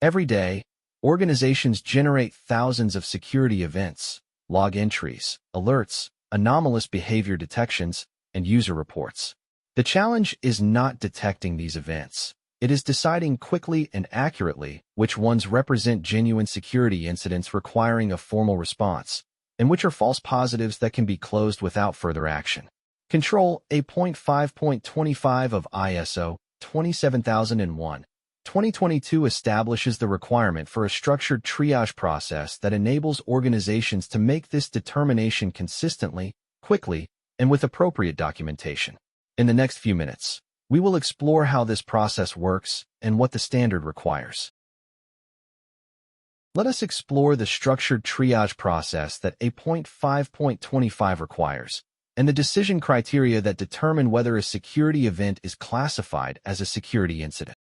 Every day, organizations generate thousands of security events, log entries, alerts, anomalous behavior detections, and user reports. The challenge is not detecting these events. It is deciding quickly and accurately which ones represent genuine security incidents requiring a formal response, and which are false positives that can be closed without further action. Control A.5.25 of ISO 27001, 2022 establishes the requirement for a structured triage process that enables organizations to make this determination consistently, quickly, and with appropriate documentation. In the next few minutes, we will explore how this process works and what the standard requires. Let us explore the structured triage process that A.5.25 requires, and the decision criteria that determine whether a security event is classified as a security incident.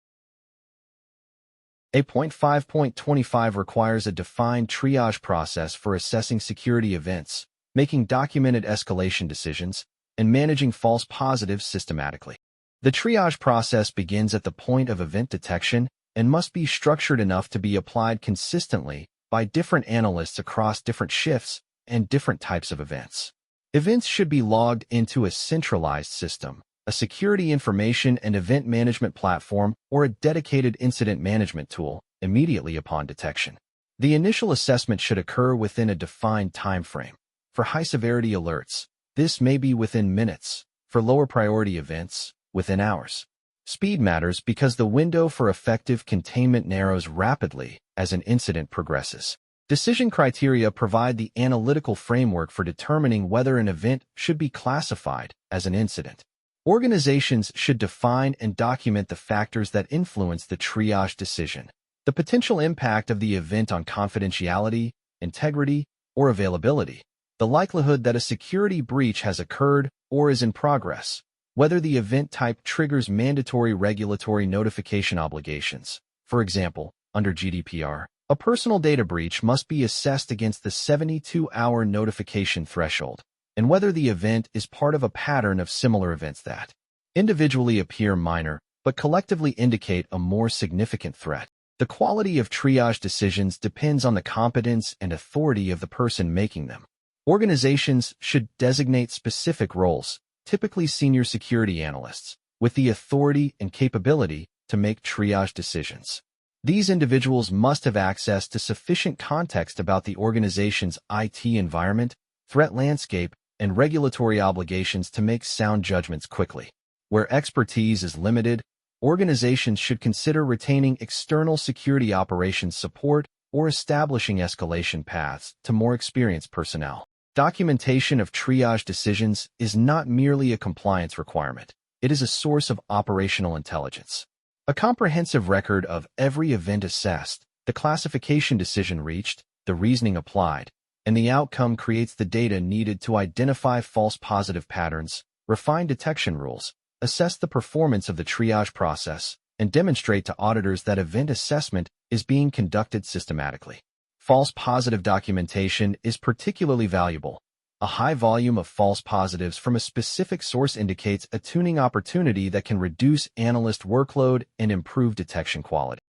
A.5.25 requires a defined triage process for assessing security events, making documented escalation decisions, and managing false positives systematically. The triage process begins at the point of event detection and must be structured enough to be applied consistently by different analysts across different shifts and different types of events. Events should be logged into a centralized system, a security information and event management platform, or a dedicated incident management tool immediately upon detection. The initial assessment should occur within a defined time frame. For high-severity alerts, this may be within minutes. For lower priority events, within hours. Speed matters because the window for effective containment narrows rapidly as an incident progresses. Decision criteria provide the analytical framework for determining whether an event should be classified as an incident. Organizations should define and document the factors that influence the triage decision. The potential impact of the event on confidentiality, integrity, or availability. The likelihood that a security breach has occurred or is in progress. Whether the event type triggers mandatory regulatory notification obligations. For example, under GDPR, a personal data breach must be assessed against the 72-hour notification threshold, and whether the event is part of a pattern of similar events that individually appear minor but collectively indicate a more significant threat. The quality of triage decisions depends on the competence and authority of the person making them. Organizations should designate specific roles, typically senior security analysts, with the authority and capability to make triage decisions. These individuals must have access to sufficient context about the organization's IT environment, threat landscape, and regulatory obligations to make sound judgments quickly. Where expertise is limited, organizations should consider retaining external security operations support or establishing escalation paths to more experienced personnel. Documentation of triage decisions is not merely a compliance requirement. It is a source of operational intelligence. A comprehensive record of every event assessed, the classification decision reached, the reasoning applied, and the outcome creates the data needed to identify false positive patterns, refine detection rules, assess the performance of the triage process, and demonstrate to auditors that event assessment is being conducted systematically. False positive documentation is particularly valuable. A high volume of false positives from a specific source indicates a tuning opportunity that can reduce analyst workload and improve detection quality.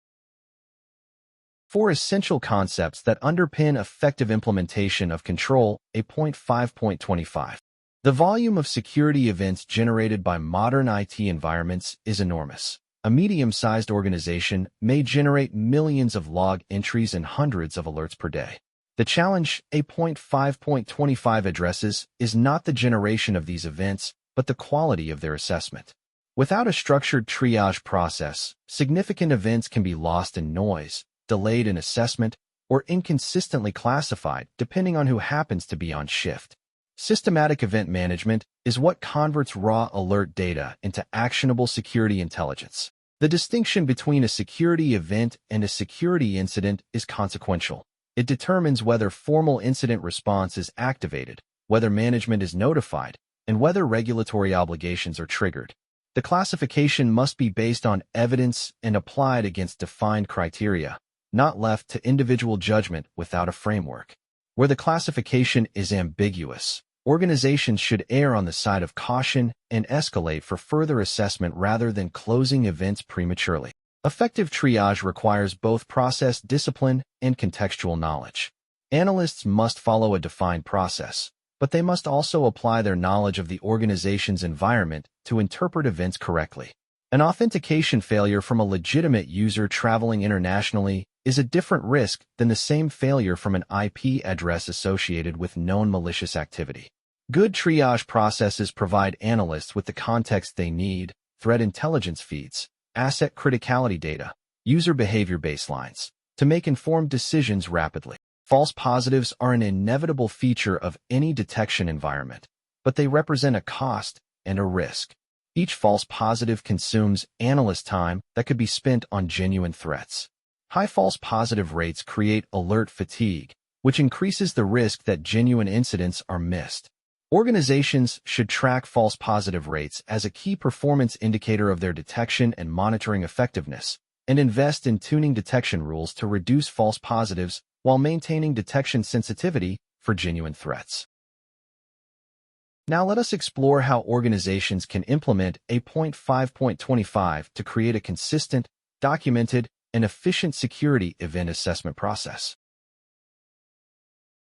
4 essential concepts that underpin effective implementation of Control A.5.25. The volume of security events generated by modern IT environments is enormous. A medium-sized organization may generate millions of log entries and hundreds of alerts per day. The challenge A.5.25 addresses is not the generation of these events, but the quality of their assessment. Without a structured triage process, significant events can be lost in noise, delayed in assessment, or inconsistently classified depending on who happens to be on shift. Systematic event management is what converts raw alert data into actionable security intelligence. The distinction between a security event and a security incident is consequential. It determines whether formal incident response is activated, whether management is notified, and whether regulatory obligations are triggered. The classification must be based on evidence and applied against defined criteria, not left to individual judgment without a framework. Where the classification is ambiguous, organizations should err on the side of caution and escalate for further assessment rather than closing events prematurely. Effective triage requires both process discipline and contextual knowledge. Analysts must follow a defined process, but they must also apply their knowledge of the organization's environment to interpret events correctly. An authentication failure from a legitimate user traveling internationally is a different risk than the same failure from an IP address associated with known malicious activity. Good triage processes provide analysts with the context they need, threat intelligence feeds, asset criticality data, user behavior baselines, to make informed decisions rapidly. False positives are an inevitable feature of any detection environment, but they represent a cost and a risk. Each false positive consumes analyst time that could be spent on genuine threats. High false positive rates create alert fatigue, which increases the risk that genuine incidents are missed. Organizations should track false positive rates as a key performance indicator of their detection and monitoring effectiveness, and invest in tuning detection rules to reduce false positives while maintaining detection sensitivity for genuine threats. Now let us explore how organizations can implement A.5.25 to create a consistent, documented, and efficient security event assessment process.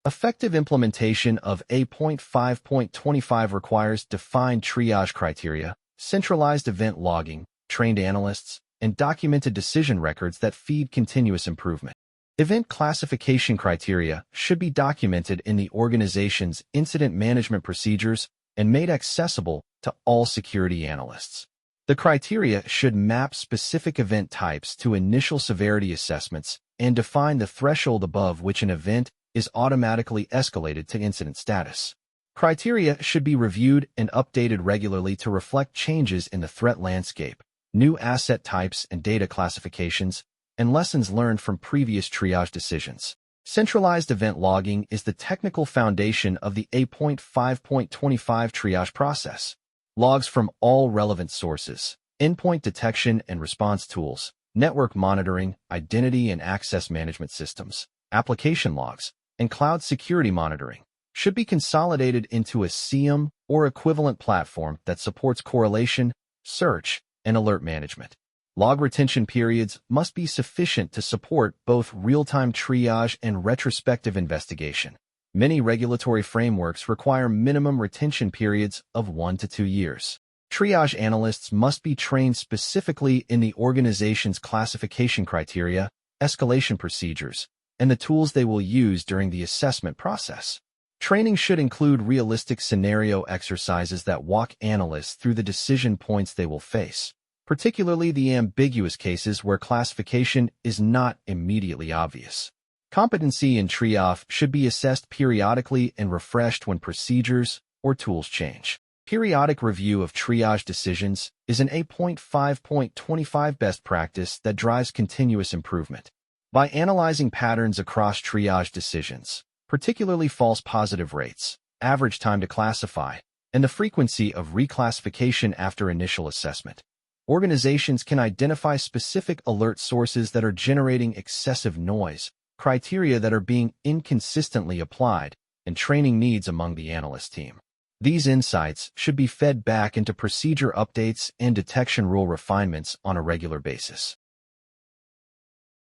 Effective implementation of A.5.25 requires defined triage criteria, centralized event logging, trained analysts, and documented decision records that feed continuous improvement. Event classification criteria should be documented in the organization's incident management procedures and made accessible to all security analysts. The criteria should map specific event types to initial severity assessments and define the threshold above which an event is automatically escalated to incident status. Criteria should be reviewed and updated regularly to reflect changes in the threat landscape, new asset types and data classifications, and lessons learned from previous triage decisions. Centralized event logging is the technical foundation of the A.5.25 triage process. Logs from all relevant sources, endpoint detection and response tools, network monitoring, identity and access management systems, application logs, and cloud security monitoring should be consolidated into a SIEM or equivalent platform that supports correlation, search, and alert management. Log retention periods must be sufficient to support both real-time triage and retrospective investigation. Many regulatory frameworks require minimum retention periods of 1 to 2 years. Triage analysts must be trained specifically in the organization's classification criteria, escalation procedures, and the tools they will use during the assessment process. Training should include realistic scenario exercises that walk analysts through the decision points they will face, particularly the ambiguous cases where classification is not immediately obvious. Competency in triage should be assessed periodically and refreshed when procedures or tools change. Periodic review of triage decisions is an A.5.25 best practice that drives continuous improvement. By analyzing patterns across triage decisions, particularly false positive rates, average time to classify, and the frequency of reclassification after initial assessment, organizations can identify specific alert sources that are generating excessive noise, criteria that are being inconsistently applied, and training needs among the analyst team. These insights should be fed back into procedure updates and detection rule refinements on a regular basis.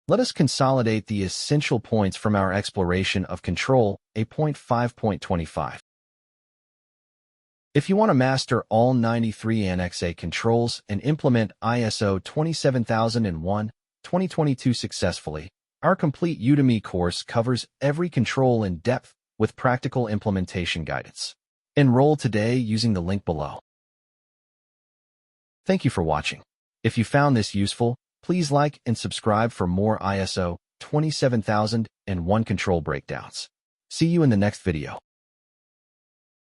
Let us consolidate the essential points from our exploration of Control A.5.25. If you want to master all 93 Annex A controls and implement ISO 27001-2022 successfully, our complete Udemy course covers every control in depth with practical implementation guidance. Enroll today using the link below. Thank you for watching. If you found this useful, please like and subscribe for more ISO 27001 control breakdowns. See you in the next video.